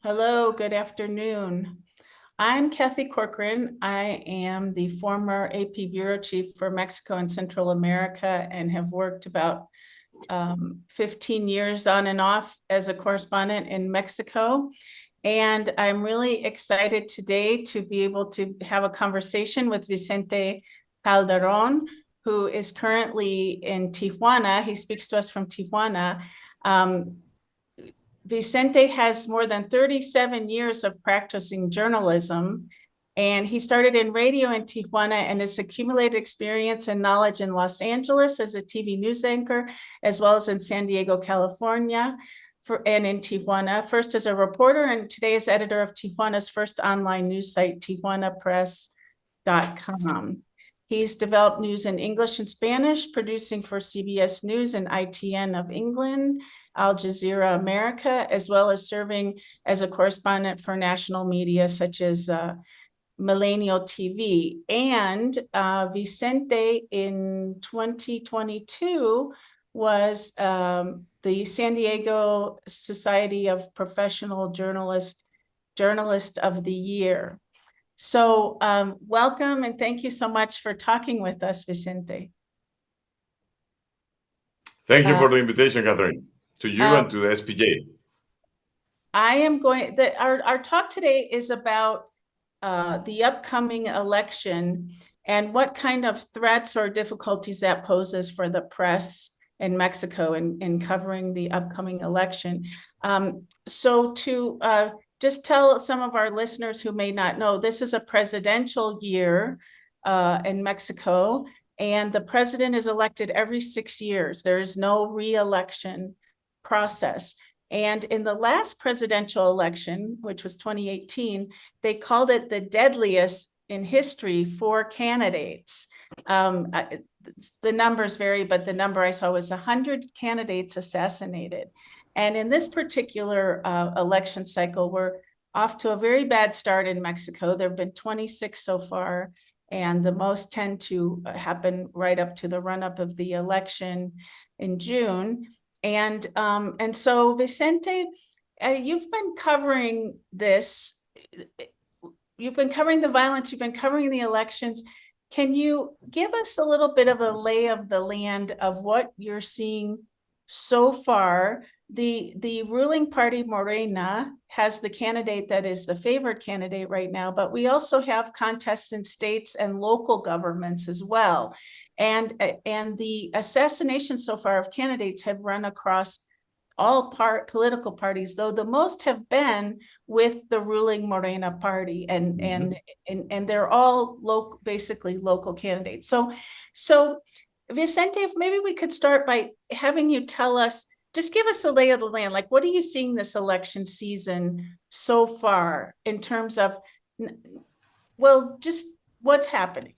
Hello, good afternoon. I'm Kathy Corcoran. I am the former AP Bureau Chief for Mexico and Central America and have worked about 15 years on and off as a correspondent in Mexico. And I'm really excited today to be able to have a conversation with Vicente Calderon, who is currently in Tijuana. He speaks to us from Tijuana. Vicente has more than 37 years of practicing journalism, and he started in radio in Tijuana and has accumulated experience and knowledge in Los Angeles as a TV news anchor, as well as in San Diego, California, and in Tijuana, first as a reporter and today as editor of Tijuana's first online news site, tijuanapress.com. He's developed news in English and Spanish, producing for CBS News and ITN of England, Al Jazeera America, as well as serving as a correspondent for national media such as Millennial TV. And Vicente in 2022 was the San Diego Society of Professional Journalists Journalist of the Year. So welcome and thank you so much for talking with us, Vicente. Thank you for the invitation, Catherine, to you and to the SPJ. I am going, our talk today is about the upcoming election and what kind of threats or difficulties that poses for the press in Mexico in covering the upcoming election. So to just tell some of our listeners who may not know, this is a presidential year in Mexico, and the president is elected every 6 years. There is no re-election process. And in the last presidential election, which was 2018, they called it the deadliest in history for candidates. The numbers vary, but the number I saw was 100 candidates assassinated. And in this particular election cycle, we're off to a very bad start in Mexico. There have been 26 so far, and the most tend to happen right up to the run-up of the election in June. And so, Vicente, you've been covering this. You've been covering the violence. You've been covering the elections. Can you give us a little bit of a lay of the land of what you're seeing so far? The ruling party, Morena, has the candidate that is the favored candidate right now, but we also have contests in states and local governments as well. And the assassinations so far of candidates have run across all political parties, though the most have been with the ruling Morena party, and they're all basically local candidates. So Vicente, if maybe we could start by having you tell us, just give us a lay of the land. Like, what are you seeing this election season so far in terms of, well, just what's happening?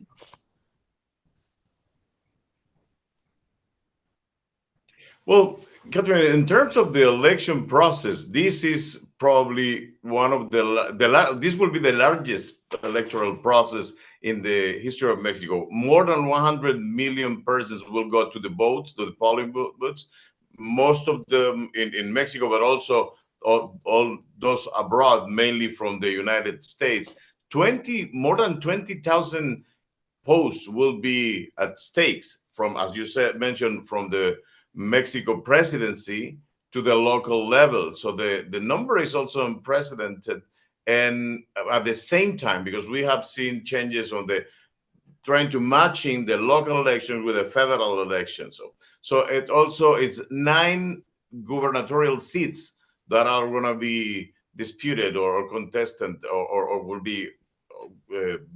Well, Catherine, in terms of the election process, this is probably one of this will be the largest electoral process in the history of Mexico. More than 100 million persons will go to the votes, to the polling booths, most of them in Mexico, but also all those abroad, mainly from the United States. More than 20,000 posts will be at stakes from, as you mentioned, from the Mexico presidency to the local level. So the number is also unprecedented. And at the same time, because we have seen changes on trying to matching the local elections with the federal elections. So it's 9 gubernatorial seats that are going to be disputed or contested or will be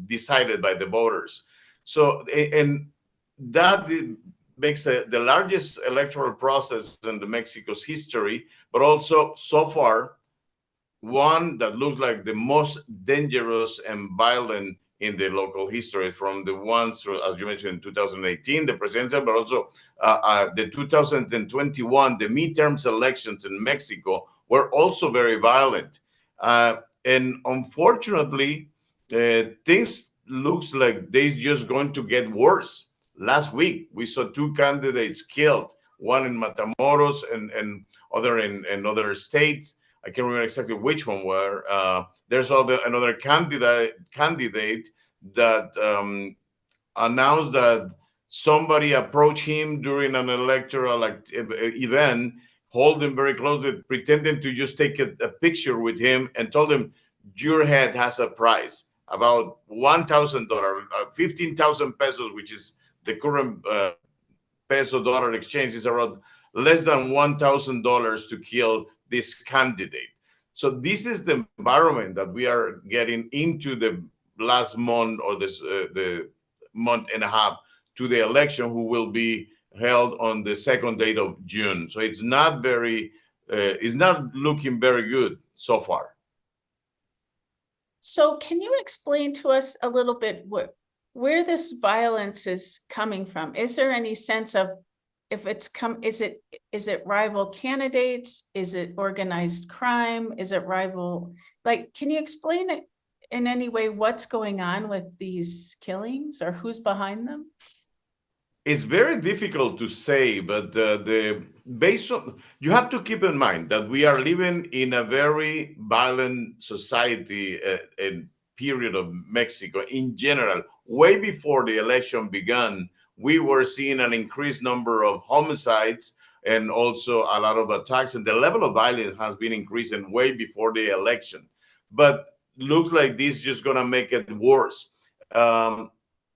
decided by the voters. So, and that makes the largest electoral process in the Mexico's history, but also so far one that looks like the most dangerous and violent in the local history, from the ones, as you mentioned, in 2018, the presidential, but also the 2021, the midterms elections in Mexico were also very violent. And unfortunately, things looks like they're just going to get worse. Last week, we saw 2 candidates killed, one in Matamoros and other in other states. I can't remember exactly which one were. There's another candidate that announced that somebody approached him during an electoral event, hold him very closely, pretending to just take a picture with him, and told him, "Your head has a price, about $1,000, 15,000 pesos, which is the current peso dollar exchange is around less than $1,000 to kill this candidate." So this is the environment that we are getting into the last month, or the month and a half to the election, who will be held on the second date of June. So it's not looking very good so far. So can you explain to us a little bit where this violence is coming from? Is there any sense of if it's is it rival candidates? Is it organized crime? Is it rival? Like, can you explain it in any way what's going on with these killings or who's behind them? It's very difficult to say, but based on, you have to keep in mind that we are living in a very violent society and period of Mexico in general. Way before the election began, we were seeing an increased number of homicides and also a lot of attacks, and the level of violence has been increasing way before the election. But looks like this is just gonna make it worse.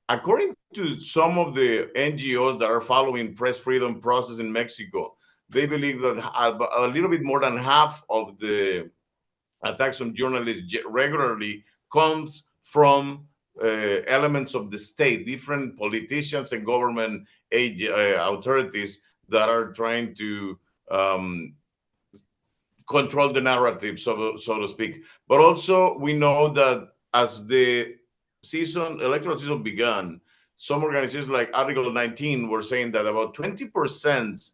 According to some of the NGOs that are following press freedom process in Mexico, they believe that a little bit more than half of the attacks on journalists regularly comes from elements of the state, different politicians and government authorities that are trying to control the narrative, so to speak. But also, we know that as the electoral season began, some organizations like Article 19 were saying that about 20%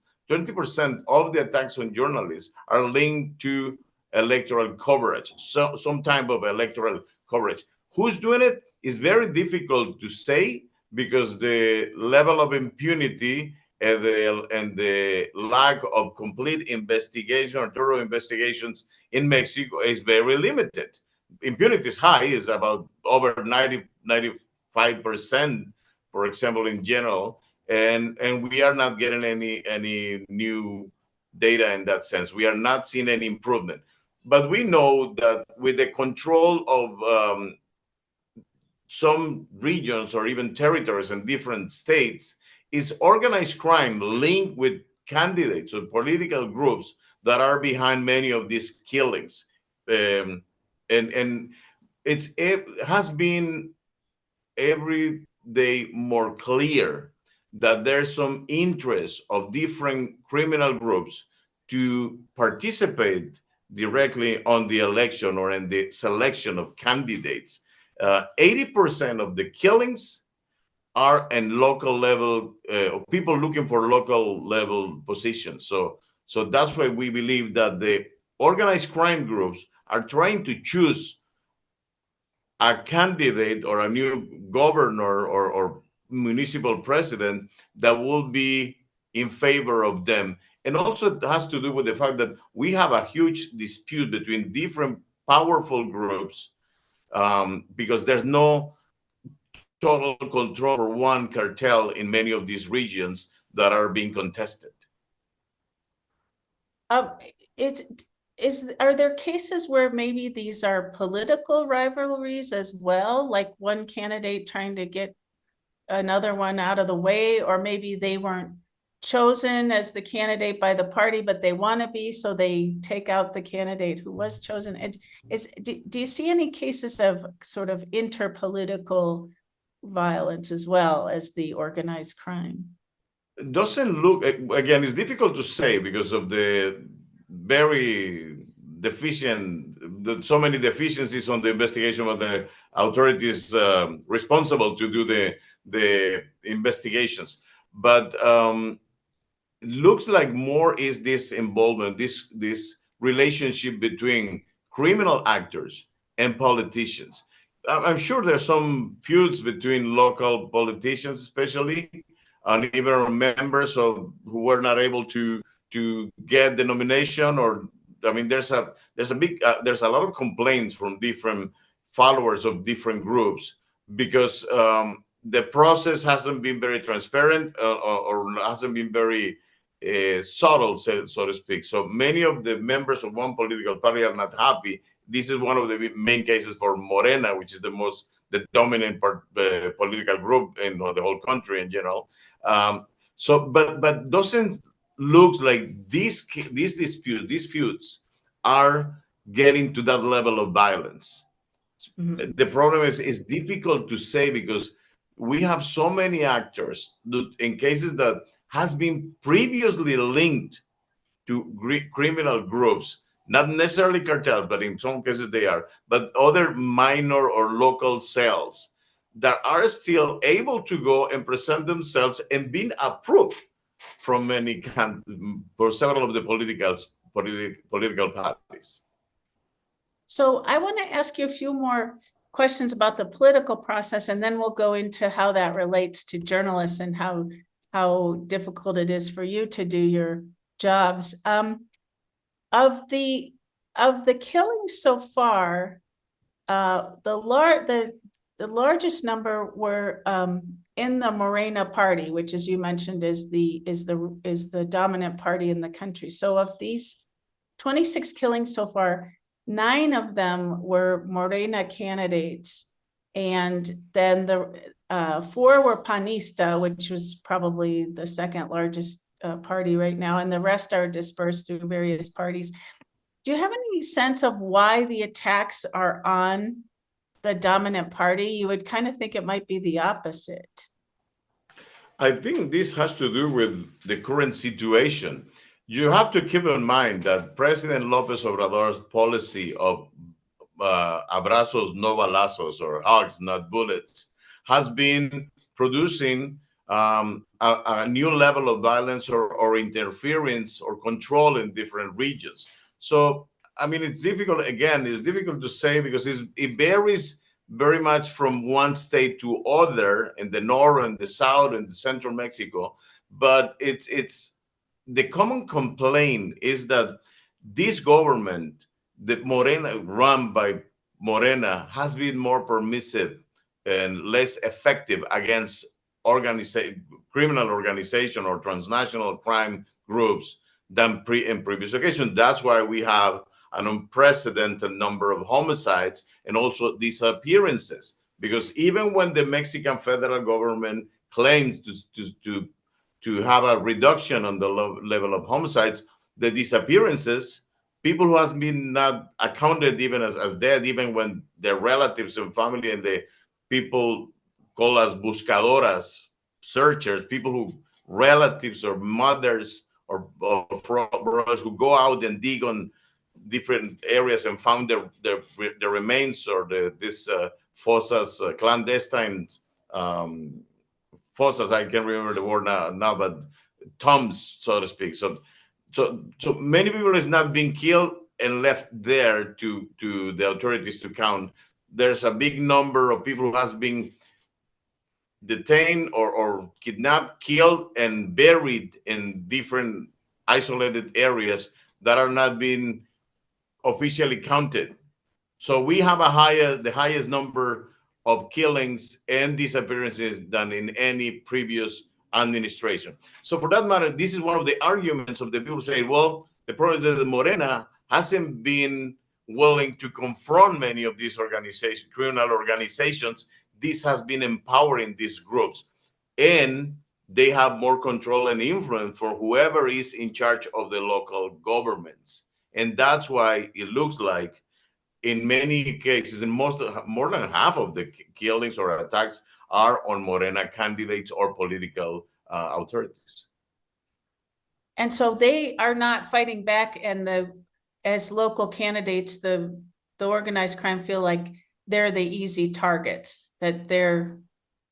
of the attacks on journalists are linked to electoral coverage, so some type of electoral coverage. Who's doing it is very difficult to say, because the level of impunity and the lack of complete investigation or thorough investigations in Mexico is very limited. Impunity is high, is about over 95%, for example, in general, and we are not getting any new data in that sense. We are not seeing any improvement, but we know that with the control of some regions or even territories in different states, is organized crime linked with candidates or political groups that are behind many of these killings. And it has been every day more clear that there's some interest of different criminal groups to participate directly on the election or in the selection of candidates. 80% of the killings are in local level, people looking for local level positions. So that's why we believe that the organized crime groups are trying to choose a candidate or a new governor or municipal president that will be in favor of them. And also it has to do with the fact that we have a huge dispute between different powerful groups, because there's no total control for one cartel in many of these regions that are being contested. Are there cases where maybe these are political rivalries as well, like one candidate trying to get another one out of the way, or maybe they weren't chosen as the candidate by the party, but they want to be, so they take out the candidate who was chosen? Do you see any cases of sort of interpolitical violence as well as the organized crime? Doesn't look, again, it's difficult to say because of the very so many deficiencies on the investigation of the authorities responsible to do the investigations. But looks like more is this involvement, this relationship between criminal actors and politicians. I'm sure there's some feuds between local politicians, especially, and even members who were not able to get the nomination, or I mean, there's a lot of complaints from different followers of different groups because the process hasn't been very transparent or hasn't been very subtle, so to speak. So many of the members of one political party are not happy. This is one of the main cases for Morena, which is the dominant political group in the whole country in general. But doesn't looks like these feuds are getting to that level of violence. Mhm. The problem is it's difficult to say because we have so many actors in cases that has been previously linked to criminal groups, not necessarily cartels, but in some cases they are, but other minor or local cells that are still able to go and present themselves and being approved from for several of the political parties. So I want to ask you a few more questions about the political process, and then we'll go into how that relates to journalists and how difficult it is for you to do your jobs. Of the killings so far, the largest number were in the Morena party, which, as you mentioned, is the dominant party in the country. So of these 26 killings so far, 9 of them were Morena candidates, and then the 4 were Panista, which was probably the second largest party right now, and the rest are dispersed through various parties. Do you have any sense of why the attacks are on the dominant party? You would kind of think it might be the opposite. I think this has to do with the current situation. You have to keep in mind that President López Obrador's policy of abrazos no balazos, or hugs not bullets, has been producing a new level of violence or interference or control in different regions. So I mean, it's difficult to say because it varies very much from one state to other in the north and the south and the central Mexico. But it's the common complaint is that this government, the Morena run by Morena, has been more permissive and less effective against criminal organization or transnational crime groups than in previous occasions. That's why we have an unprecedented number of homicides and also disappearances. Because even when the Mexican federal government claims to have a reduction on the level of homicides, the disappearances, people who has been not accounted even as dead, even when their relatives and family and the people called as buscadoras, searchers, people who relatives or mothers or brothers who go out and dig on different areas and found the remains or this fosas, clandestine fosas. I can't remember the word now, but tombs, so to speak. So many people is not being killed and left there to the authorities to count. There's a big number of people who has been detained or kidnapped, killed, and buried in different isolated areas that are not being officially counted. So we have the highest number of killings and disappearances than in any previous administration. So for that matter, this is one of the arguments of the people saying, well, the problem is that Morena hasn't been willing to confront many of these criminal organizations. This has been empowering these groups, and they have more control and influence for whoever is in charge of the local governments. And that's why it looks like in many cases, in more than half of the killings or attacks are on Morena candidates or political authorities. And so they are not fighting back, and as local candidates, the organized crime feel like they're the easy targets, that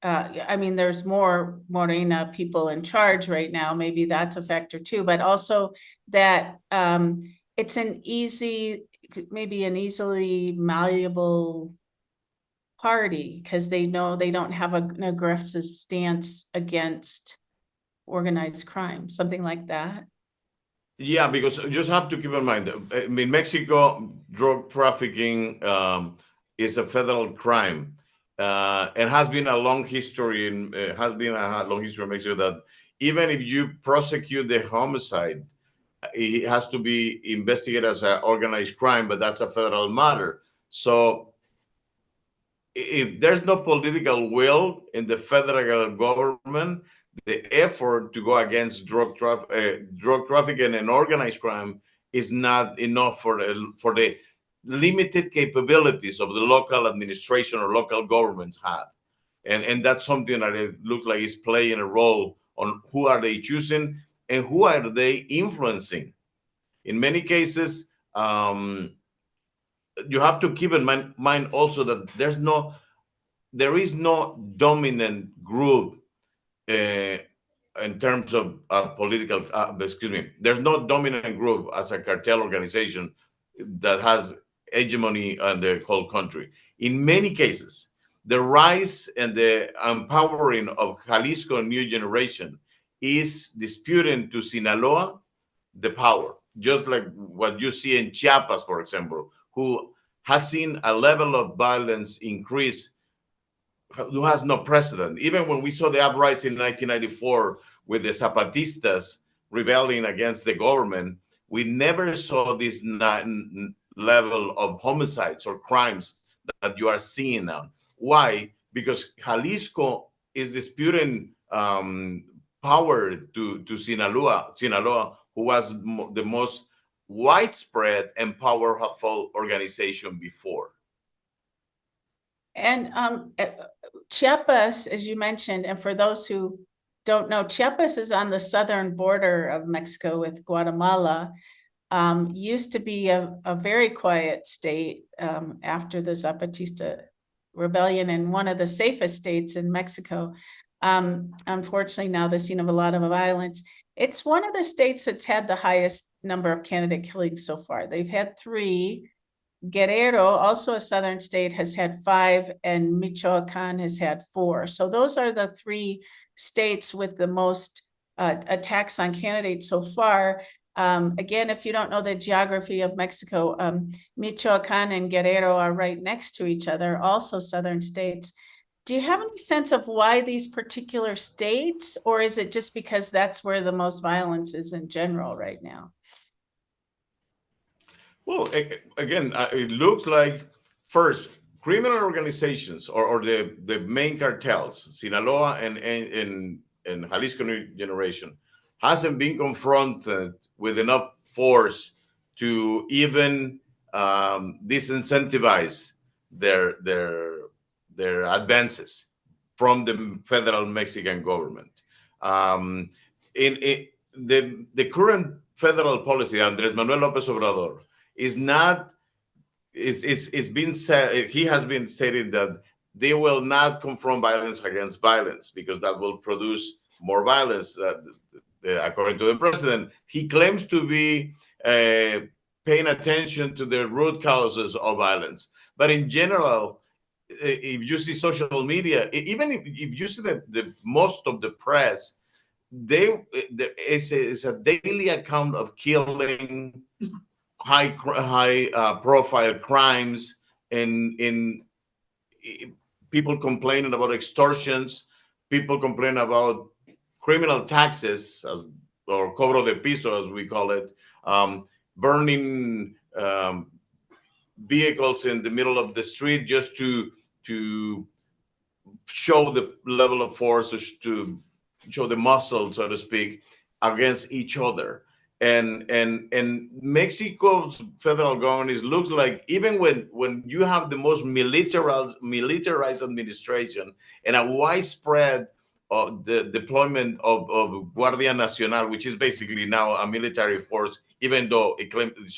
I mean, there's more Morena people in charge right now. Maybe that's a factor too, but also that it's maybe an easily malleable party because they know they don't have an aggressive stance against organized crime, something like that. Yeah, because you just have to keep in mind, in Mexico, drug trafficking is a federal crime, and has been a long history in Mexico that even if you prosecute the homicide, it has to be investigated as an organized crime, but that's a federal matter. So if there's no political will in the federal government, the effort to go against drug trafficking and organized crime is not enough for the limited capabilities of the local administration or local governments have. And that's something that it looks like is playing a role on who are they choosing and who are they influencing. In many cases, you have to keep in mind also that there is no dominant group uh, in terms of political, excuse me, there's no dominant group as a cartel organization that has hegemony on the whole country. In many cases, the rise and the empowering of Jalisco new generation is disputing to Sinaloa the power, just like what you see in Chiapas, for example, who has seen a level of violence increase who has no precedent. Even when we saw the uprising in 1994 with the Zapatistas rebelling against the government, we never saw this level of homicides or crimes that you are seeing now. Why? Because Jalisco is disputing power to Sinaloa, who was the most widespread and powerful organization before. And Chiapas, as you mentioned, and for those who don't know, Chiapas is on the southern border of Mexico with Guatemala. Used to be a very quiet state after the Zapatista rebellion, and one of the safest states in Mexico. Unfortunately, now the scene of a lot of violence. It's one of the states that's had the highest number of candidate killings so far. They've had 3. Guerrero, also a southern state, has had 5, and Michoacan has had 4. So those are the 3 states with the most attacks on candidates so far. Again, if you don't know the geography of Mexico, Michoacan and Guerrero are right next to each other, also southern states. Do you have any sense of why these particular states, or is it just because that's where the most violence is in general right now? Well, again, it looks like first criminal organizations or the main cartels, Sinaloa and Jalisco New Generation, hasn't been confronted with enough force to even disincentivize their advances from the federal Mexican government. In the current federal policy, Andres Manuel López Obrador, is not it's been said, he has been stating that they will not confront violence against violence because that will produce more violence. According to the president, he claims to be paying attention to the root causes of violence, but in general, if you see social media, even if you see the most of the press, it's a daily account of killing, high profile crimes, and in people complaining about extortions, people complain about criminal taxes as or cobro de piso as we call it, burning vehicles in the middle of the street just to show the level of force, to show the muscle, so to speak, against each other. And Mexico's federal government looks like, even when you have the most militarized administration and a widespread the deployment of Guardia Nacional, which is basically now a military force, even though it claims it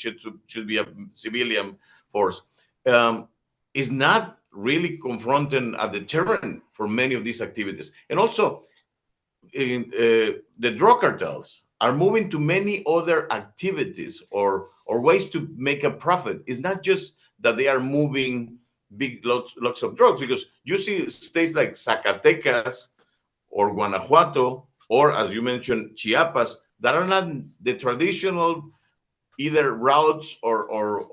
should be a civilian force, is not really confronting a deterrent for many of these activities. And also, the drug cartels are moving to many other activities or ways to make a profit. It's not just that they are moving big lots of drugs, because you see states like Zacatecas or Guanajuato, or as you mentioned, Chiapas, that are not the traditional either routes or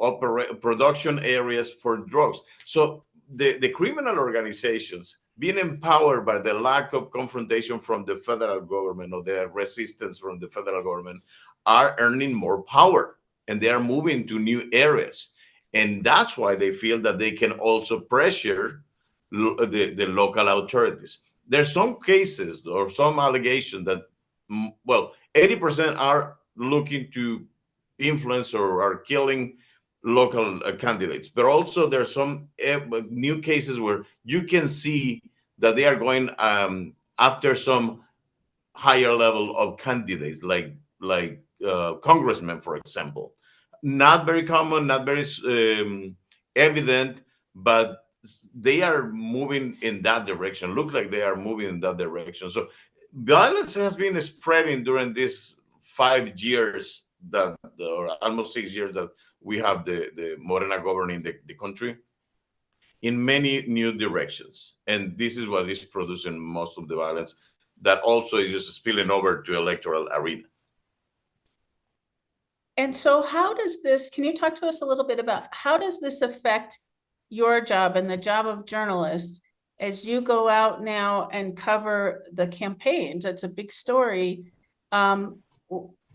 production areas for drugs. So the criminal organizations being empowered by the lack of confrontation from the federal government or the resistance from the federal government are earning more power, and they are moving to new areas. And that's why they feel that they can also pressure the local authorities. There's some cases or some allegations that, well, 80% are looking to influence or are killing local candidates. But also there's some new cases where you can see that they are going after some higher level of candidates, like congressmen, for example. Not very common, not very evident, but they are moving in that direction. Look like they are moving in that direction. So violence has been spreading during these 5 years that, or almost 6 years that we have the Morena governing the country, in many new directions. And this is what is producing most of the violence that also is just spilling over to electoral arena. And so how does this, can you talk to us a little bit about how does this affect your job and the job of journalists as you go out now and cover the campaigns? It's a big story.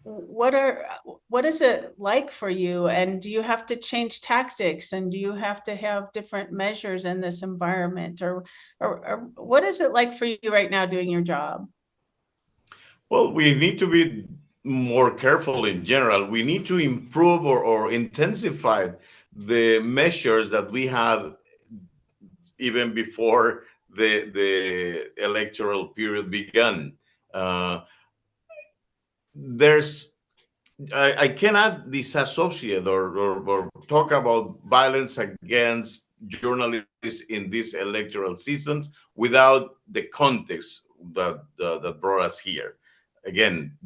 What is it like for you? And do you have to change tactics? And do you have to have different measures in this environment? Or what is it like for you right now doing your job? Well, we need to be more careful in general. We need to improve or intensify the measures that we have even before the electoral period began. Uh, there's I cannot disassociate or talk about violence against journalists in these electoral seasons without the context that brought us here. Again,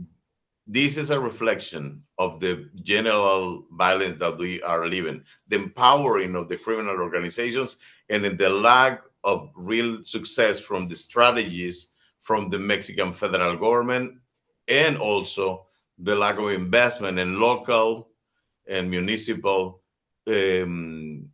this is a reflection of the general violence that we are living, the empowering of the criminal organizations, and in the lack of real success from the strategies from the Mexican federal government, and also the lack of investment in local and municipal um,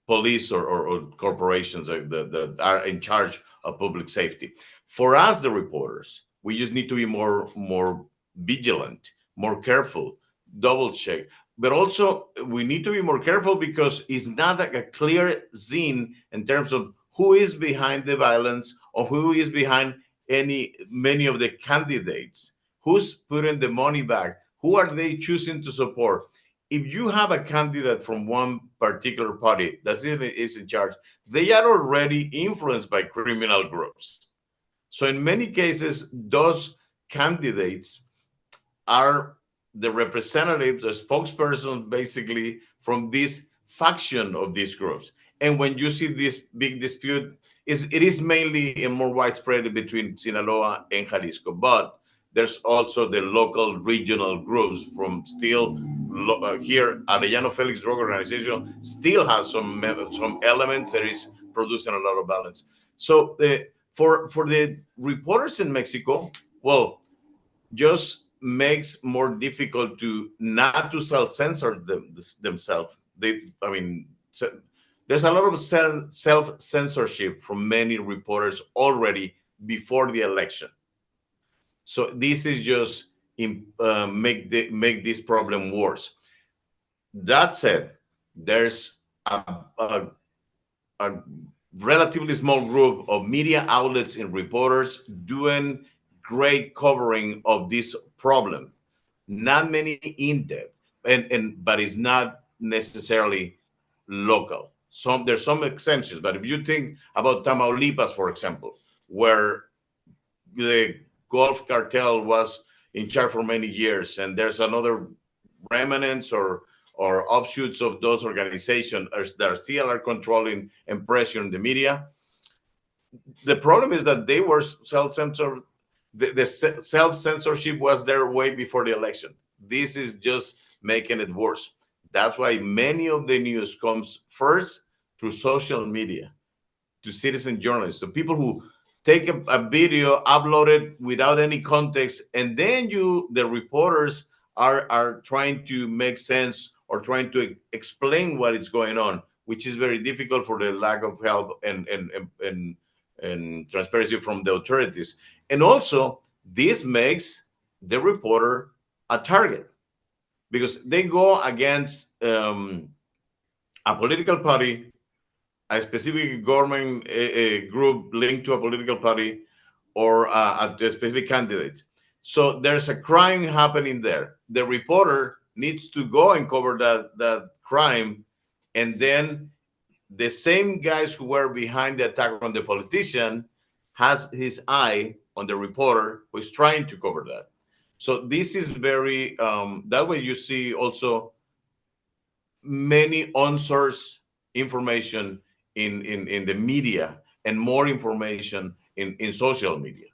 police or corporations that are in charge of public safety. For us, the reporters, we just need to be more vigilant, more careful, double check. But also, we need to be more careful because it's not like a clear scene in terms of who is behind the violence or who is behind many of the candidates. Who's putting the money back? Who are they choosing to support? If you have a candidate from one particular party that is in charge, they are already influenced by criminal groups. So in many cases, those candidates are the representatives, the spokespersons, basically from this faction of these groups. And when you see this big dispute, it is mainly and more widespread between Sinaloa and Jalisco, but there's also the local regional groups from still here. Arellano Felix Drug Organization still has some elements that is producing a lot of violence. So for the reporters in Mexico, well, just makes more difficult to not to self-censor themselves. I mean, there's a lot of self-censorship from many reporters already before the election. So this is just make this problem worse. That said, there's a relatively small group of media outlets and reporters doing great covering of this problem. Not many in depth, but it's not necessarily local. There's some exemptions, but if you think about Tamaulipas, for example, where the Gulf cartel was in charge for many years, and there's another remnants or offshoots of those organizations that still are controlling and pressuring the media. The problem is that they were self-censored. The self-censorship was there way before the election. This is just making it worse. That's why many of the news comes first through social media, to citizen journalists, to people who take a video, upload it without any context, and then the reporters are trying to make sense or trying to explain what is going on, which is very difficult for the lack of help and transparency from the authorities. And also, this makes the reporter a target because they go against a political party, a specific government group linked to a political party, or a specific candidate. So there's a crime happening there. The reporter needs to go and cover that crime, and then the same guys who were behind the attack on the politician has his eye on the reporter who is trying to cover that. So this is very that way you see also many unsourced information in the media and more information in social media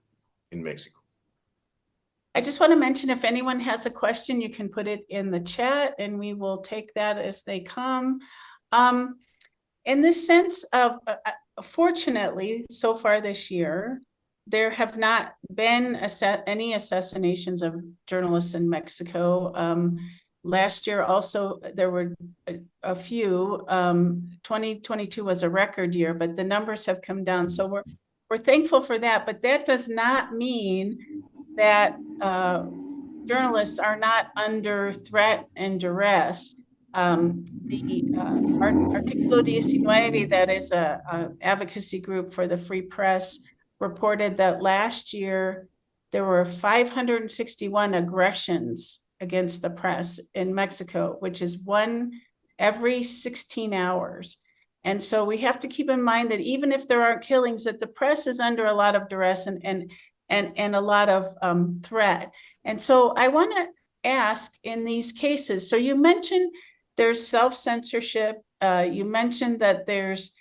in Mexico. I just want to mention, if anyone has a question, you can put it in the chat and we will take that as they come. In the sense of, fortunately, so far this year, there have not been any assassinations of journalists in Mexico. Last year also, there were a few. 2022 was a record year, but the numbers have come down. So we're thankful for that, but that does not mean that journalists are not under threat and duress. The Artículo 19, that is a advocacy group for the free press, reported that last year there were 561 aggressions against the press in Mexico, which is one every 16 hours. And so we have to keep in mind that even if there aren't killings, that the press is under a lot of duress and a lot of threat. And so I want to ask, in these cases, so you mentioned there's self-censorship. You mentioned that there's,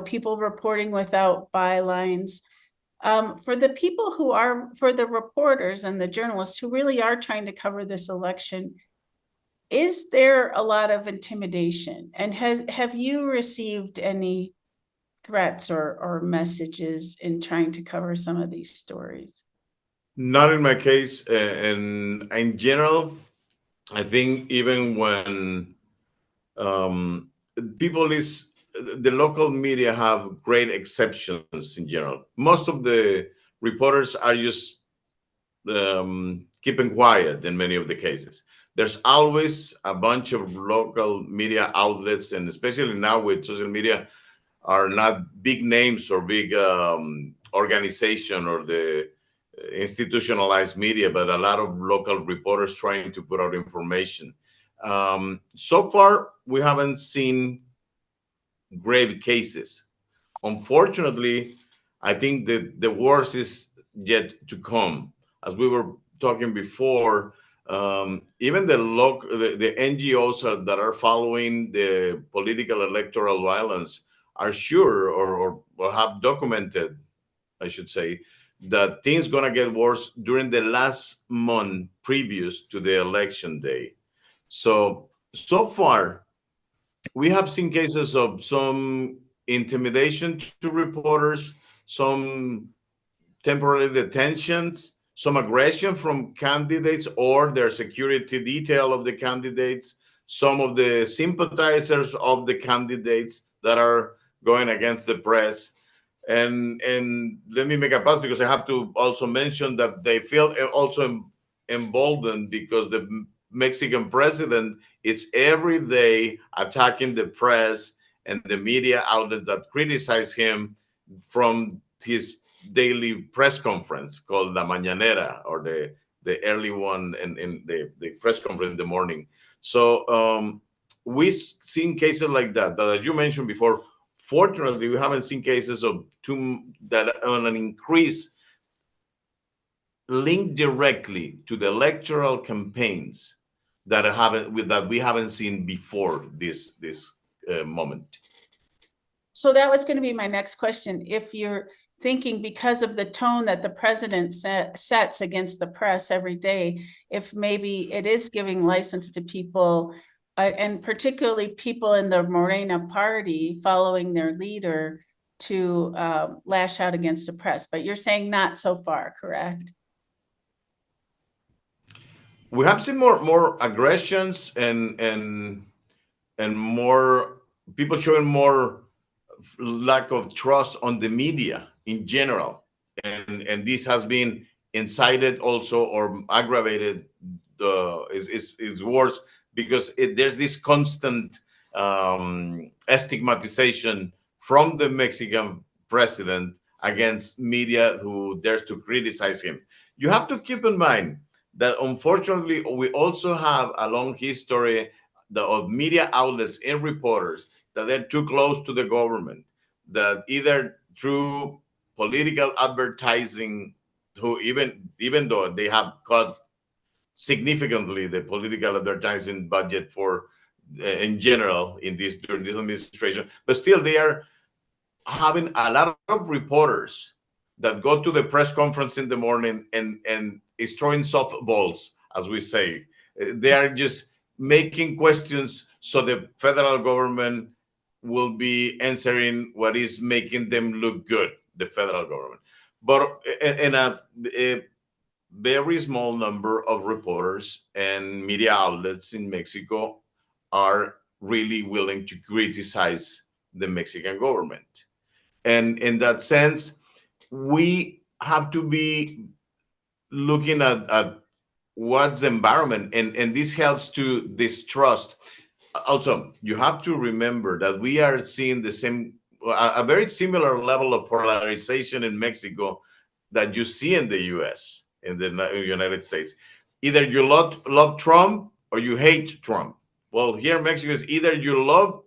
people reporting without bylines. For the people for the reporters and the journalists who really are trying to cover this election, is there a lot of intimidation? And have you received any threats or messages in trying to cover some of these stories? Not in my case. And in general, I think even when the local media have great exceptions in general. Most of the reporters are just keeping quiet in many of the cases. There's always a bunch of local media outlets, and especially now with social media, are not big names or big organization or the institutionalized media, but a lot of local reporters trying to put out information. So far, we haven't seen grave cases. Unfortunately, I think that the worst is yet to come. As we were talking before, even the NGOs that are following the political electoral violence are sure or have documented, I should say, that things gonna get worse during the last month previous to the election day. So far, we have seen cases of some intimidation to reporters, some temporary detentions, some aggression from candidates or their security detail of the candidates, some of the sympathizers of the candidates that are going against the press. And let me make a pause because I have to also mention that they feel also emboldened because the Mexican president is every day attacking the press and the media outlets that criticize him from his daily press conference called La Mañanera, or the early one in the press conference in the morning. So we've seen cases like that, but as you mentioned before, fortunately, we haven't seen cases of that on an increase linked directly to the electoral campaigns that we haven't seen before this moment. So that was going to be my next question. If you're thinking, because of the tone that the president sets against the press every day, if maybe it is giving license to people, and particularly people in the Morena party following their leader, to lash out against the press, but you're saying not so far, correct? We have seen more aggressions and more people showing more lack of trust on the media in general, and this has been incited also or aggravated is worse because there's this constant stigmatization from the Mexican president against media who dares to criticize him. You have to keep in mind that unfortunately we also have a long history of media outlets and reporters that they're too close to the government, that either through political advertising, who even though they have cut significantly the political advertising budget for in general in this during this administration, but still they are having a lot of reporters that go to the press conference in the morning and is throwing softballs, as we say. They are just making questions so the federal government will be answering what is making them look good, the federal government. But in a very small number of reporters and media outlets in Mexico are really willing to criticize the Mexican government. And in that sense, we have to be looking at what's the environment, and this helps to distrust. Also, you have to remember that we are seeing the same, a very similar level of polarization in Mexico that you see in the US, in the United States. Either you love Trump or you hate Trump. Well, here in Mexico, is either you love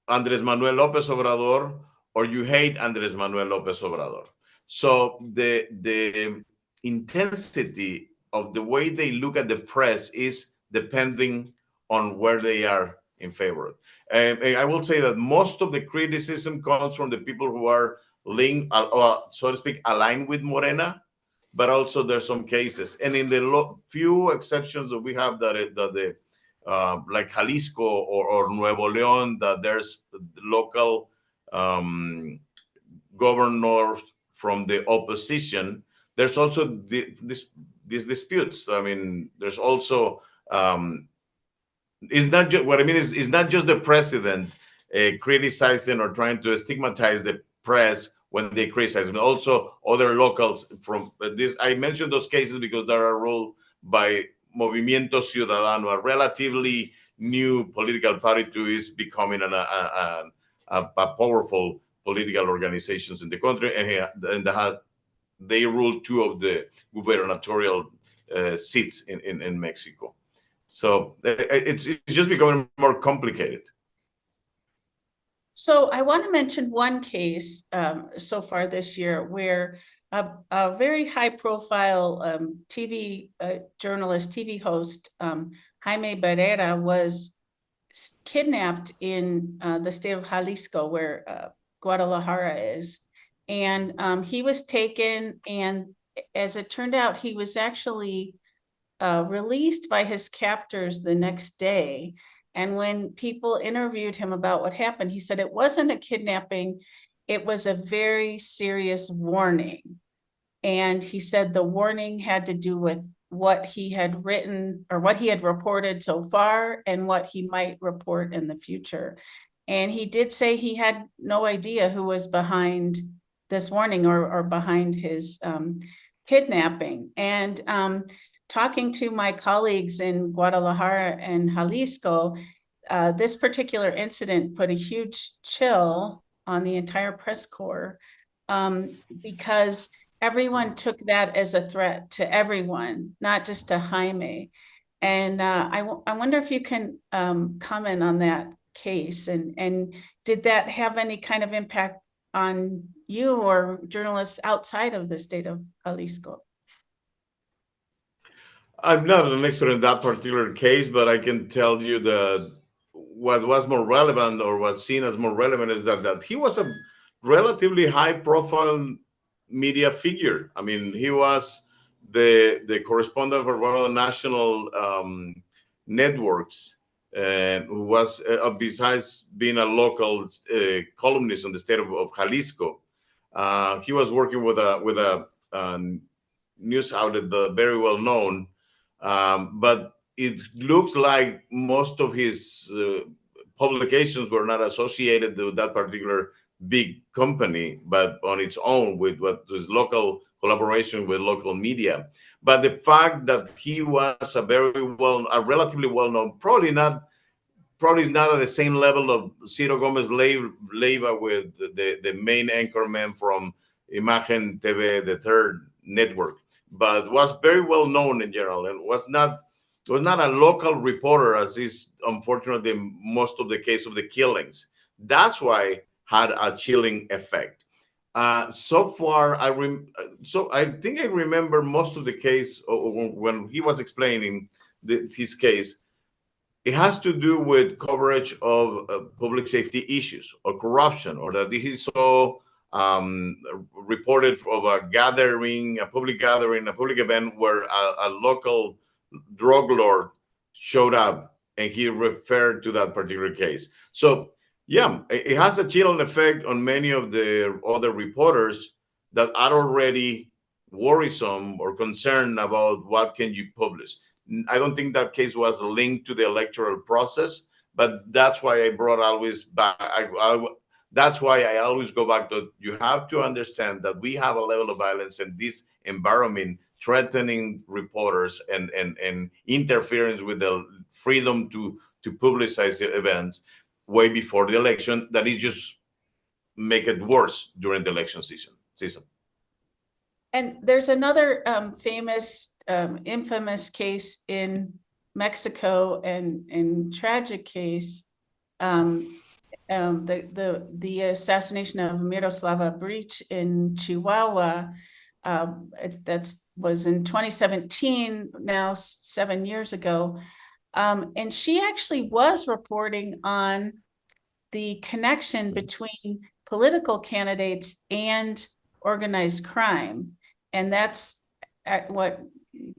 Andres Manuel López Obrador or you hate Andres Manuel López Obrador. So the intensity of the way they look at the press is depending on where they are in favor. And I will say that most of the criticism comes from the people who are linked, so to speak, aligned with Morena, but also there's some cases. And in the few exceptions that we have like Jalisco or Nuevo León, that there's local governors from the opposition. There's also these disputes. I mean, there's also it's not just what I mean is it's not just the president criticizing or trying to stigmatize the press when they criticize him. Also, other locals from this. I mentioned those cases because they are ruled by Movimiento Ciudadano, a relatively new political party who is becoming a powerful political organizations in the country, and they rule two of the gubernatorial seats in Mexico. So it's just becoming more complicated. So I want to mention one case so far this year where a very high profile TV journalist, TV host, Jaime Barrera, was kidnapped in the state of Jalisco, where Guadalajara is. And he was taken, and as it turned out, he was actually released by his captors the next day. And when people interviewed him about what happened, he said it wasn't a kidnapping, it was a very serious warning. And he said the warning had to do with what he had written or what he had reported so far and what he might report in the future. And he did say he had no idea who was behind this warning or behind his kidnapping. And talking to my colleagues in Guadalajara and Jalisco, this particular incident put a huge chill on the entire press corps because everyone took that as a threat to everyone, not just to Jaime. And I wonder if you can comment on that case, and did that have any kind of impact on you or journalists outside of the state of Jalisco? I'm not an expert in that particular case, but I can tell you that what was more relevant or what's seen as more relevant is that he was a relatively high profile media figure. I mean, he was the correspondent for one of the national networks who was, besides being a local columnist in the state of Jalisco, he was working with a news outlet, very well known, but it looks like most of his publications were not associated with that particular big company, but on its own with what was local collaboration with local media. But the fact that he was a relatively well-known, probably is not at the same level of Ciro Gomez Leiva with the main anchorman from Imagen TV, the third network, but was very well known in general and was not a local reporter, as is unfortunately most of the case of the killings. That's why had a chilling effect. So far, so I think I remember most of the case when he was explaining his case. It has to do with coverage of public safety issues or corruption, or that he saw reported of a gathering, a public gathering, a public event where a local drug lord showed up, and he referred to that particular case. So, yeah, it has a chilling effect on many of the other reporters that are already worrisome or concerned about what can you publish. I don't think that case was linked to the electoral process, but that's why I brought always back. That's why I always go back to, you have to understand that we have a level of violence in this environment threatening reporters and interference with the freedom to publicize the events way before the election, that is just make it worse during the election season. And there's another infamous case in Mexico, and tragic case, the assassination of Miroslava Breach in Chihuahua. That was in 2017, now 7 years ago. And she actually was reporting on the connection between political candidates and organized crime. And that's what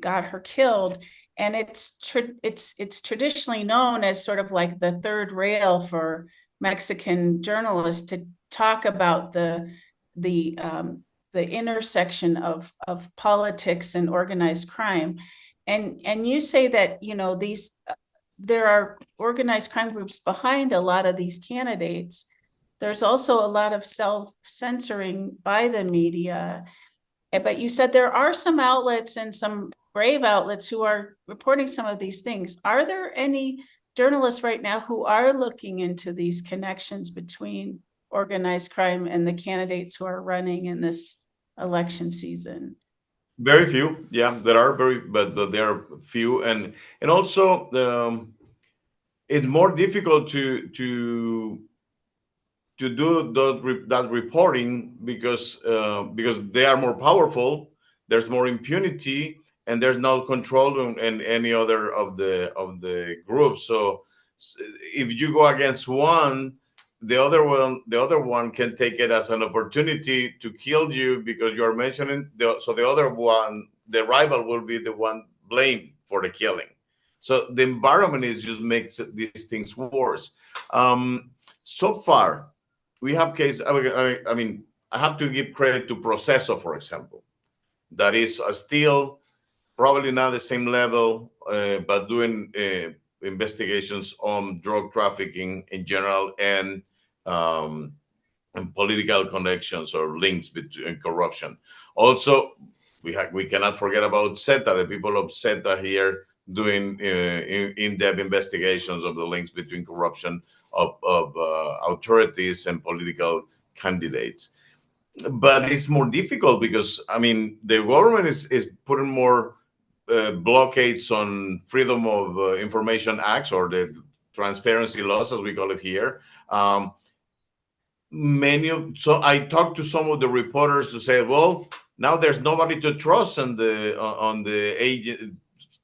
got her killed. And it's traditionally known as sort of like the third rail for Mexican journalists to talk about the intersection of politics and organized crime. And you say that, there are organized crime groups behind a lot of these candidates. There's also a lot of self-censoring by the media. But you said there are some outlets and some brave outlets who are reporting some of these things. Are there any journalists right now who are looking into these connections between organized crime and the candidates who are running in this election season? Very few. Yeah, there are but there are few, and also it's more difficult to do that reporting because they are more powerful. There's more impunity, and there's no control in any other of the groups. So if you go against one, the other one can take it as an opportunity to kill you because you are mentioning so the other one, the rival, will be the one blamed for the killing. So the environment is just makes these things worse. So far, we have cases. I mean, I have to give credit to Proceso, for example, that is still probably not the same level, but doing investigations on drug trafficking in general and political connections or links between corruption. Also, we cannot forget about CETA, the people of CETA here doing in-depth investigations of the links between corruption of authorities and political candidates. But it's more difficult because, I mean, the government is putting more blockades on freedom of information acts, or the transparency laws, as we call it here. So I talked to some of the reporters who say, well, now there's nobody to trust on the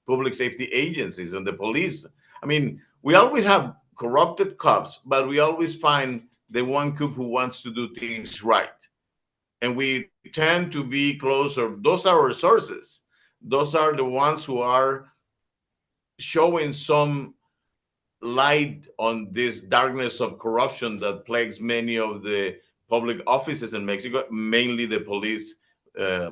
public safety agencies and the police. I mean, we always have corrupted cops, but we always find the one cop who wants to do things right. And we tend to be closer. Those are our sources. Those are the ones who are showing some light on this darkness of corruption that plagues many of the public offices in Mexico, mainly the police uh,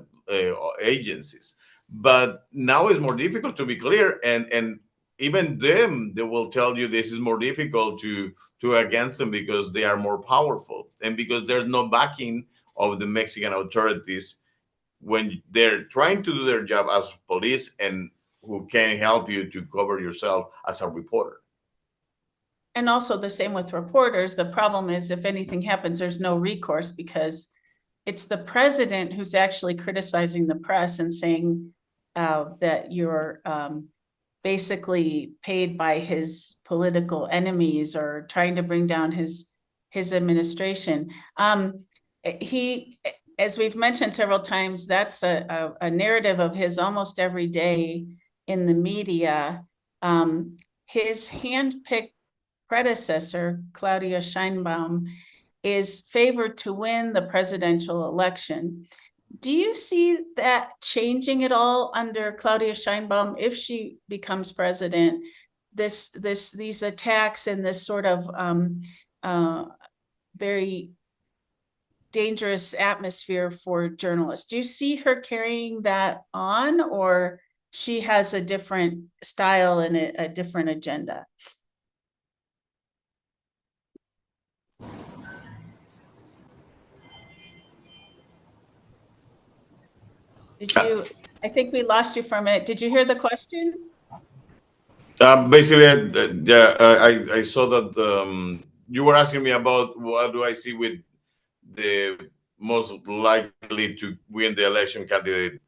agencies. But now it's more difficult, to be clear, and even them, they will tell you this is more difficult to against them because they are more powerful and because there's no backing of the Mexican authorities when they're trying to do their job as police and who can help you to cover yourself as a reporter. And also the same with reporters. The problem is if anything happens, there's no recourse because it's the president who's actually criticizing the press and saying that you're basically paid by his political enemies or trying to bring down his administration. He, as we've mentioned several times, that's a narrative of his almost every day in the media. His handpicked predecessor, Claudia Sheinbaum, is favored to win the presidential election. Do you see that changing at all under Claudia Sheinbaum if she becomes president? These attacks and this sort of very dangerous atmosphere for journalists. Do you see her carrying that on, or she has a different style and a different agenda? Did you, I think we lost you for a minute. Did you hear the question? Basically, yeah, I saw that you were asking me about what do I see with the most likely to win the election candidate.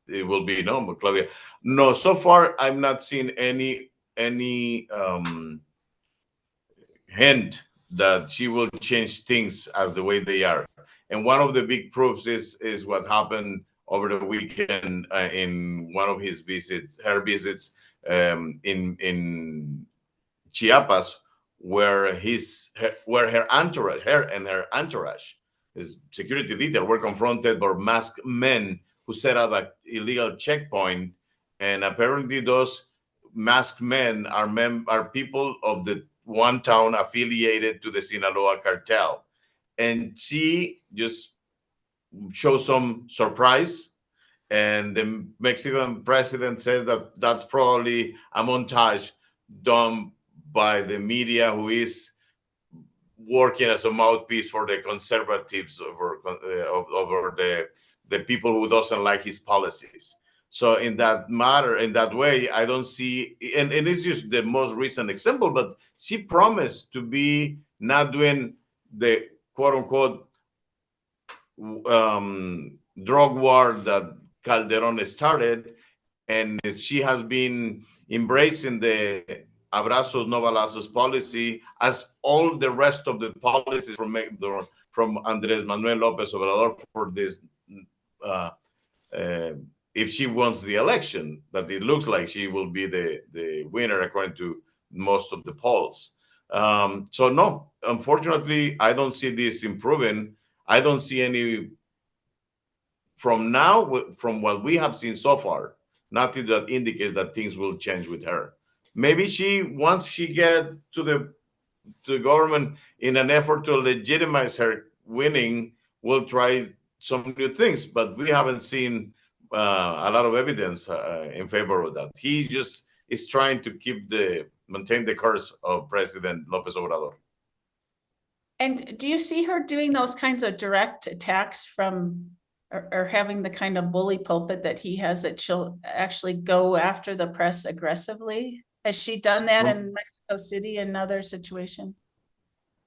It will be no, Claudia. No, so far I'm not seeing any hint that she will change things as the way they are. And one of the big proofs is what happened over the weekend in one of his visits, her visits in Chiapas, where her entourage, her entourage, his security detail, were confronted by masked men who set up an illegal checkpoint, and apparently those masked men are people of the one town affiliated to the Sinaloa cartel, and she just showed some surprise. And the Mexican president says that that's probably a montage done by the media, who is working as a mouthpiece for the conservatives over the people who doesn't like his policies. So in that matter, in that way, I don't see, and it's just the most recent example, but she promised to be not doing the quote unquote drug war that Calderon started, and she has been embracing the abrazos no balazos policy, as all the rest of the policies from Andres Manuel Lopez Obrador for this. Uh, uh, if she wins the election, that it looks like she will be the winner according to most of the polls. So no, unfortunately, I don't see this improving. I don't see any from now, from what we have seen so far, nothing that indicates that things will change with her. Maybe she, once she get to the government in an effort to legitimize her winning, will try some new things. But we haven't seen a lot of evidence in favor of that. He just is trying to maintain the course of President Lopez Obrador. And do you see her doing those kinds of direct attacks from, or having the kind of bully pulpit that he has, that she'll actually go after the press aggressively? Has she done that in Mexico City and other situations?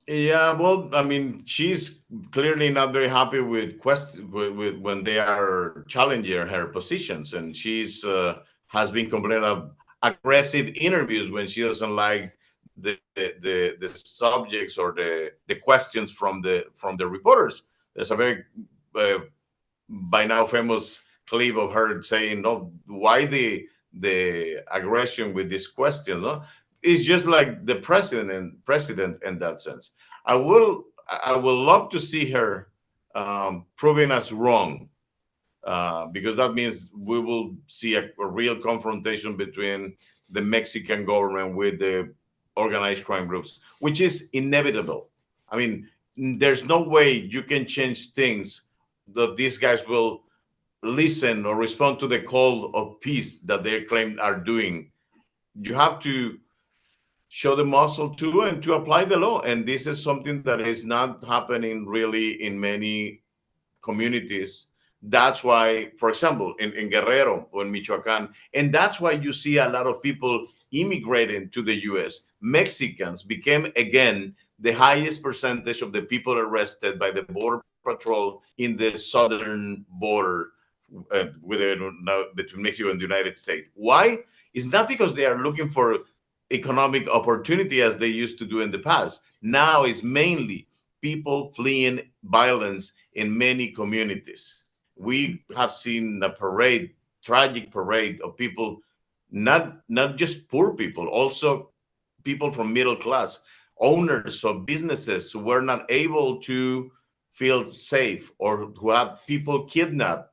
Yeah, well, I mean, she's clearly not very happy with when they are challenging her positions, and she's has been complaining of aggressive interviews when she doesn't like the subjects or the questions from the reporters. There's a very uh, by now famous clip of her saying, "No, why the aggression with these questions?" No? It's just like the president in that sense. I will love to see her proving us wrong, because that means we will see a real confrontation between the Mexican government with the organized crime groups, which is inevitable. I mean, there's no way you can change things that these guys will listen or respond to the call of peace that they claim are doing. You have to show the muscle too and to apply the law. And this is something that is not happening really in many communities. That's why, for example, in Guerrero or in Michoacan, and that's why you see a lot of people immigrating to the US. Mexicans became again the highest percentage of the people arrested by the Border Patrol in the southern border between Mexico and the United States. Why? It's not because they are looking for economic opportunity as they used to do in the past. Now it's mainly people fleeing violence in many communities. We have seen a parade, tragic parade of people, not just poor people, also people from middle class, owners of businesses who were not able to feel safe or who have people kidnapped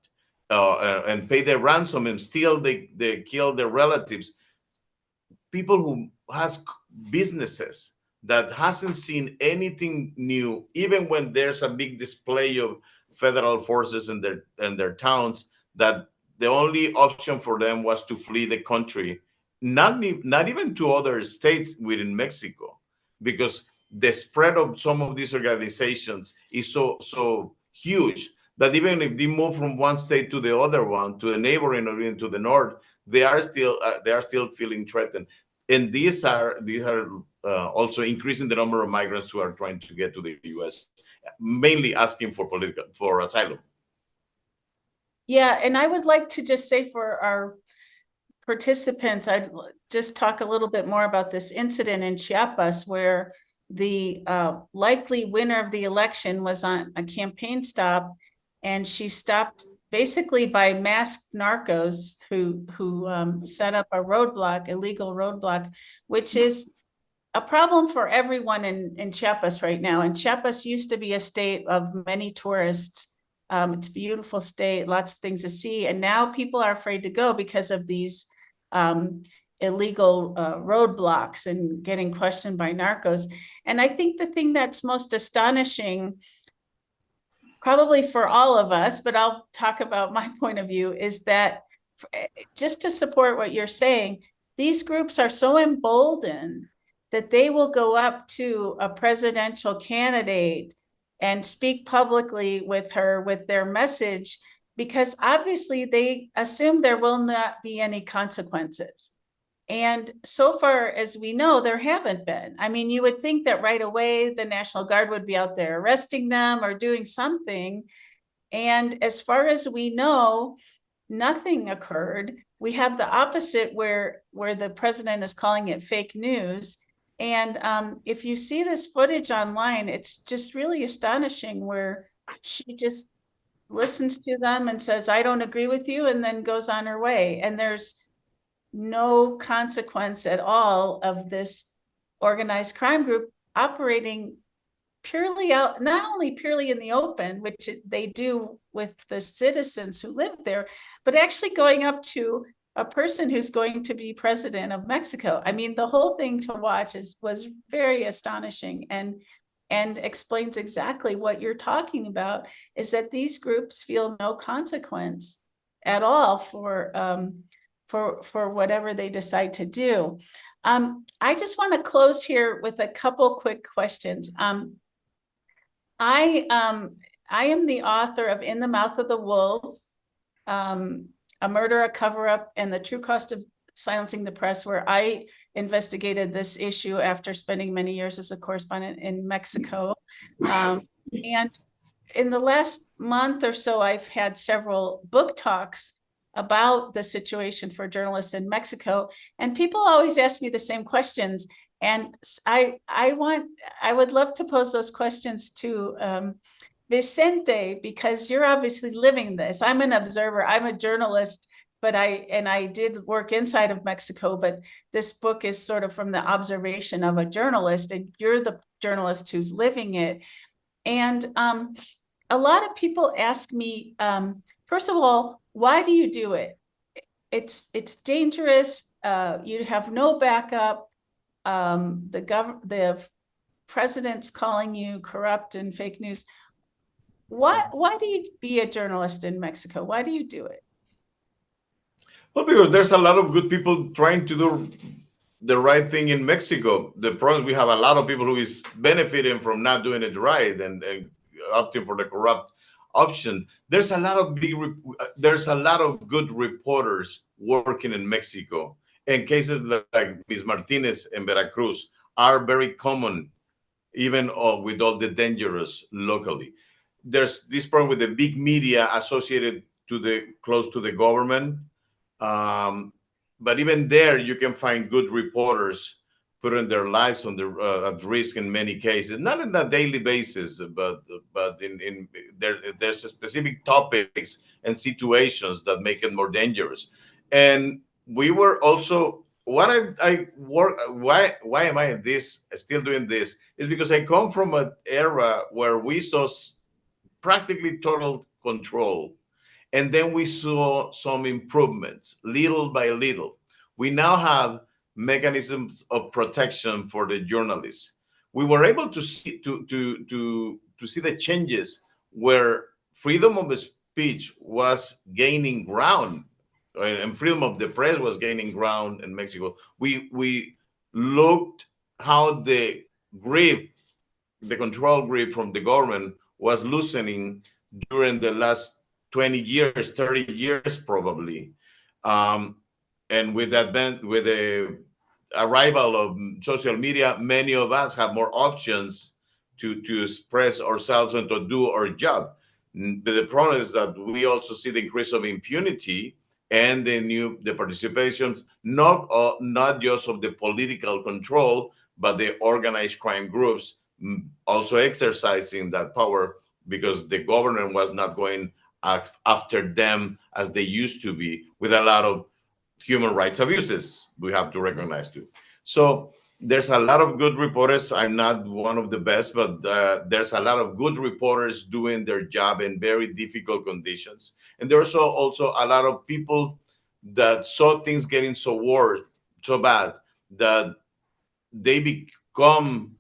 and pay their ransom and still they kill their relatives. People who has businesses that hasn't seen anything new, even when there's a big display of federal forces in their towns, that the only option for them was to flee the country, not even to other states within Mexico, because the spread of some of these organizations is so huge that even if they move from one state to the other one, to the neighboring or even to the north, they are still feeling threatened. And these are also increasing the number of migrants who are trying to get to the U.S., mainly asking for asylum. Yeah, and I would like to just say for our participants, I'd just talk a little bit more about this incident in Chiapas where the likely winner of the election was on a campaign stop, and she stopped basically by masked narcos who set up a roadblock, illegal roadblock, which is a problem for everyone in Chiapas right now. And Chiapas used to be a state of many tourists. It's a beautiful state, lots of things to see. And now people are afraid to go because of these illegal roadblocks and getting questioned by narcos. And I think the thing that's most astonishing, probably for all of us, but I'll talk about my point of view, is that just to support what you're saying, these groups are so emboldened that they will go up to a presidential candidate and speak publicly with her with their message, because obviously they assume there will not be any consequences. And so far as we know, there haven't been. I mean, you would think that right away the National Guard would be out there arresting them or doing something. And as far as we know, nothing occurred. We have the opposite where the president is calling it fake news. And if you see this footage online, it's just really astonishing where she just listens to them and says, I don't agree with you, and then goes on her way. And there's no consequence at all of this organized crime group operating purely out, not only purely in the open, which they do with the citizens who live there, but actually going up to a person who's going to be president of Mexico. I mean, the whole thing to watch was very astonishing and explains exactly what you're talking about, is that these groups feel no consequence at all for whatever they decide to do. I just want to close here with a couple quick questions. I am the author of In the Mouth of the Wolf, A Murder, a Cover-Up, and the True Cost of Silencing the Press, where I investigated this issue after spending many years as a correspondent in Mexico. And in the last month or so, I've had several book talks about the situation for journalists in Mexico. And people always ask me the same questions. And I would love to pose those questions to Vicente, because you're obviously living this. I'm an observer, I'm a journalist, but I did work inside of Mexico, but this book is sort of from the observation of a journalist, and you're the journalist who's living it. And a lot of people ask me, first of all, why do you do it? It's dangerous. You have no backup. the president's calling you corrupt and fake news. Why do you be a journalist in Mexico? Why do you do it? Well, because there's a lot of good people trying to do the right thing in Mexico. The problem, we have a lot of people who is benefiting from not doing it right and opting for the corrupt option. There's a lot of good reporters working in Mexico, and cases like Ms. Martinez in Veracruz are very common, even with all the dangerous locally. There's this problem with the big media associated to the close to the government, um, but even there, you can find good reporters putting their lives at risk in many cases, not on a daily basis, but in there's specific topics and situations that make it more dangerous. And we were also what I work. Why am I this still doing this? Is because I come from an era where we saw practically total control, and then we saw some improvements little by little. We now have mechanisms of protection for the journalists. We were able to see the changes where freedom of speech was gaining ground, and freedom of the press was gaining ground in Mexico. We looked how grip, the control grip from the government was loosening during the last 20 years, 30 years probably. Um, and with the arrival of social media, many of us have more options to express ourselves and to do our job. But the problem is that we also see the increase of impunity and the participations, not just of the political control, but the organized crime groups also exercising that power, because the government was not going after them as they used to be, with a lot of human rights abuses, we have to recognize too. So there's a lot of good reporters. I'm not one of the best, but there's a lot of good reporters doing their job in very difficult conditions. And there's also a lot of people that saw things getting so bad, that they become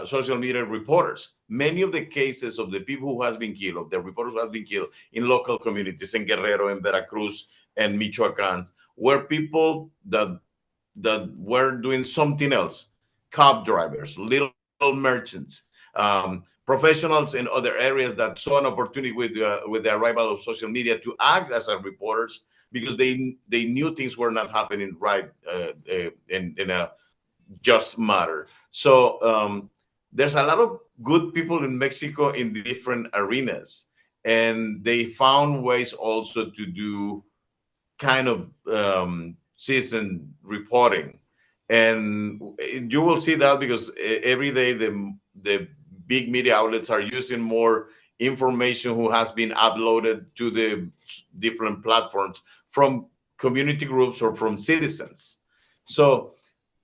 social media reporters. Many of the cases of the people who has been killed, of the reporters who have been killed in local communities in Guerrero, in Veracruz, and Michoacan, were people that were doing something else: cab drivers, little merchants, professionals in other areas that saw an opportunity with the arrival of social media to act as reporters, because they knew things were not happening right in a just matter. So there's a lot of good people in Mexico in the different arenas, and they found ways also to do kind of season reporting. And you will see that because every day the big media outlets are using more information who has been uploaded to the different platforms from community groups or from citizens. So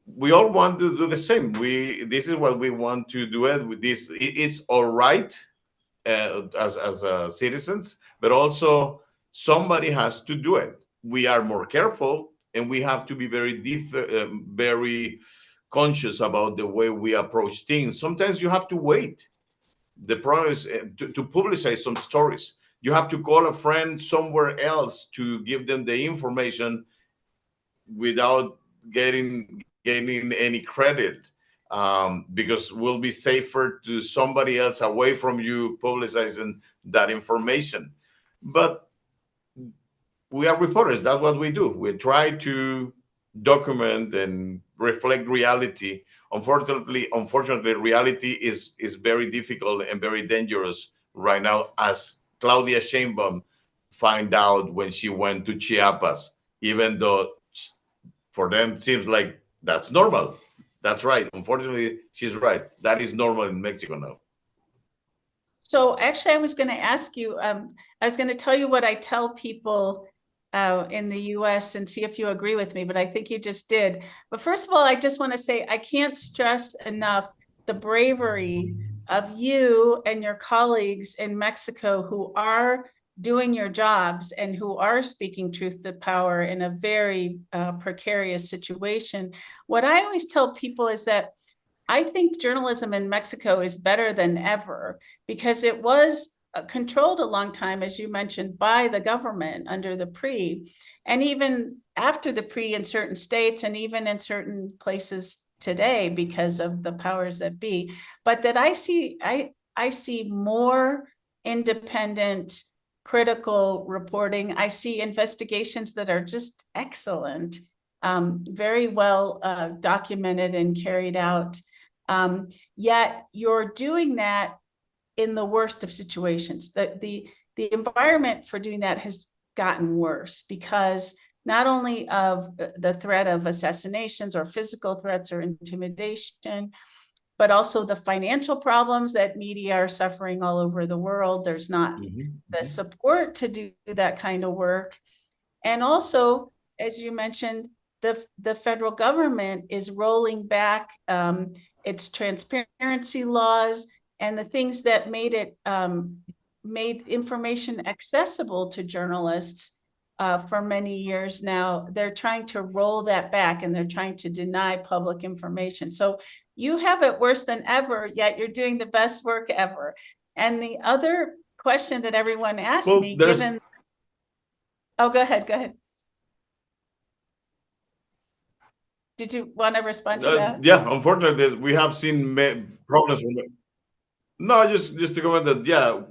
we all want to do the same. This is what we want to do. It with this, it's all right as citizens, but also somebody has to do it. We are more careful, and we have to be very conscious about the way we approach things. Sometimes you have to wait. The problem is to publicize some stories. You have to call a friend somewhere else to give them the information without gaining any credit, because we'll be safer to somebody else away from you publicizing that information. But we are reporters. That's what we do. We try to document and reflect reality. Unfortunately, reality is very difficult and very dangerous right now, as Claudia Sheinbaum find out when she went to Chiapas, even though for them it seems like that's normal. That's right. Unfortunately, she's right. That is normal in Mexico now. So actually, I was going to ask you, I was going to tell you what I tell people in the US and see if you agree with me, but I think you just did. But first of all, I just want to say I can't stress enough the bravery of you and your colleagues in Mexico who are doing your jobs and who are speaking truth to power in a very precarious situation. What I always tell people is that I think journalism in Mexico is better than ever because it was controlled a long time, as you mentioned, by the government under the PRI, and even after the PRI in certain states and even in certain places today because of the powers that be. But that I see more independent, critical reporting. I see investigations that are just excellent, very well documented and carried out. Yet you're doing that in the worst of situations. The environment for doing that has gotten worse because not only of the threat of assassinations or physical threats or intimidation, but also the financial problems that media are suffering all over the world. There's not the support to do that kind of work. And also, as you mentioned, the federal government is rolling back its transparency laws and the things that made information accessible to journalists for many years now. They're trying to roll that back and they're trying to deny public information. So you have it worse than ever, yet you're doing the best work ever. And the other question that everyone asks me, given... Oh, go ahead. Did you want to respond to that? Yeah, unfortunately, we have seen problems from the... No, just to comment that, yeah,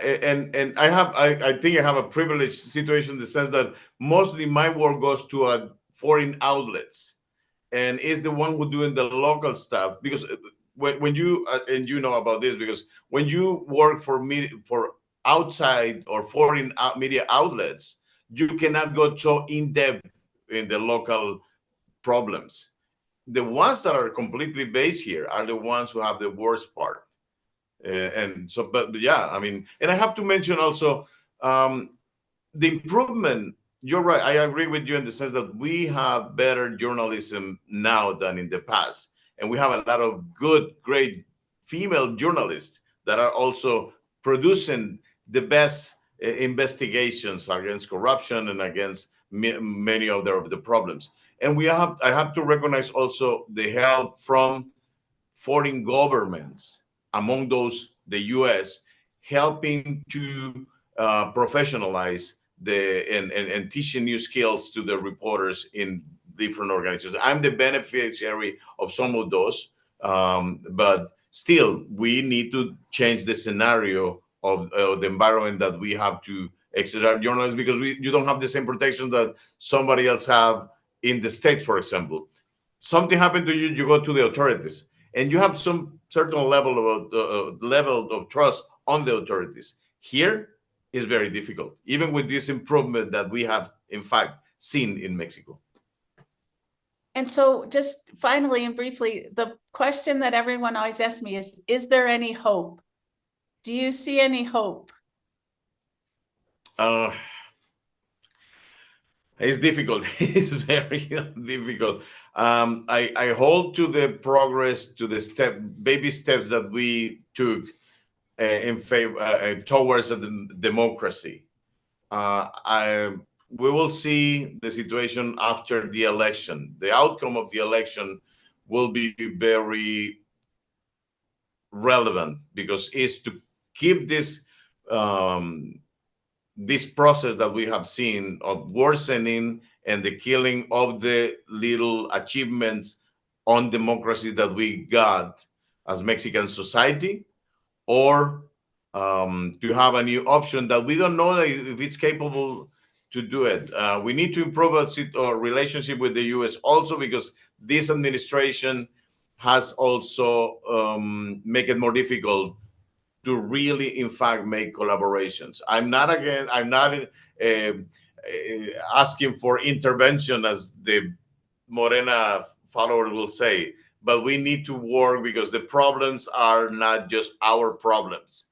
and I think I have a privileged situation in the sense that mostly my work goes to foreign outlets, and is the one who doing the local stuff because when you and you know about this because when you work for media, for outside or foreign media outlets, you cannot go so in depth in the local problems. The ones that are completely based here are the ones who have the worst part. And so, but yeah, I mean, and I have to mention also the improvement. You're right. I agree with you in the sense that we have better journalism now than in the past. And we have a lot of good, great female journalists that are also producing the best investigations against corruption and against many of the problems. And I have to recognize also the help from foreign governments, among those the U.S., helping to professionalize and teaching new skills to the reporters in different organizations. I'm the beneficiary of some of those, but still, we need to change the scenario of the environment that we have to exercise journalists because you don't have the same protection that somebody else have in the States, for example. Something happened to you, you go to the authorities and you have some certain level of trust on the authorities. Here is very difficult, even with this improvement that we have, in fact, seen in Mexico. And so just finally and briefly, the question that everyone always asks me is there any hope? Do you see any hope? It's difficult. It's very difficult. I hold to the progress, to the baby steps that we took in favor towards democracy. We will see the situation after the election. The outcome of the election will be very relevant because it's to keep this process that we have seen of worsening and the killing of the little achievements on democracy that we got as Mexican society, or to have a new option that we don't know if it's capable to do it. We need to improve our relationship with the U.S. also because this administration has also make it more difficult to really, in fact, make collaborations. I'm not asking for intervention, as the Morena follower will say, but we need to work because the problems are not just our problems.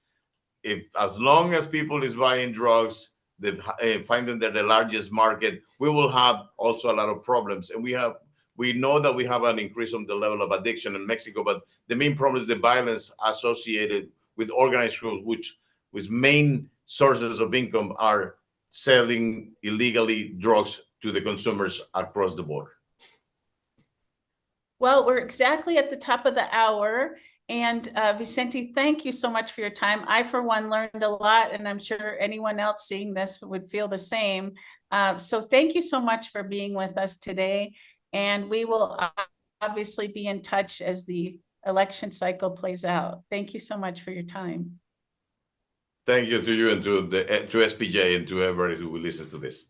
As long as people is buying drugs, finding that the largest market, we will have also a lot of problems. And we know that we have an increase on the level of addiction in Mexico, but the main problem is the violence associated with organized groups, which main sources of income are selling illegally drugs to the consumers across the border. Well, we're exactly at the top of the hour. And Vicente, thank you so much for your time. I, for one, learned a lot, and I'm sure anyone else seeing this would feel the same. So thank you so much for being with us today. And we will obviously be in touch as the election cycle plays out. Thank you so much for your time. Thank you to you and to SPJ and to everybody who will listen to this.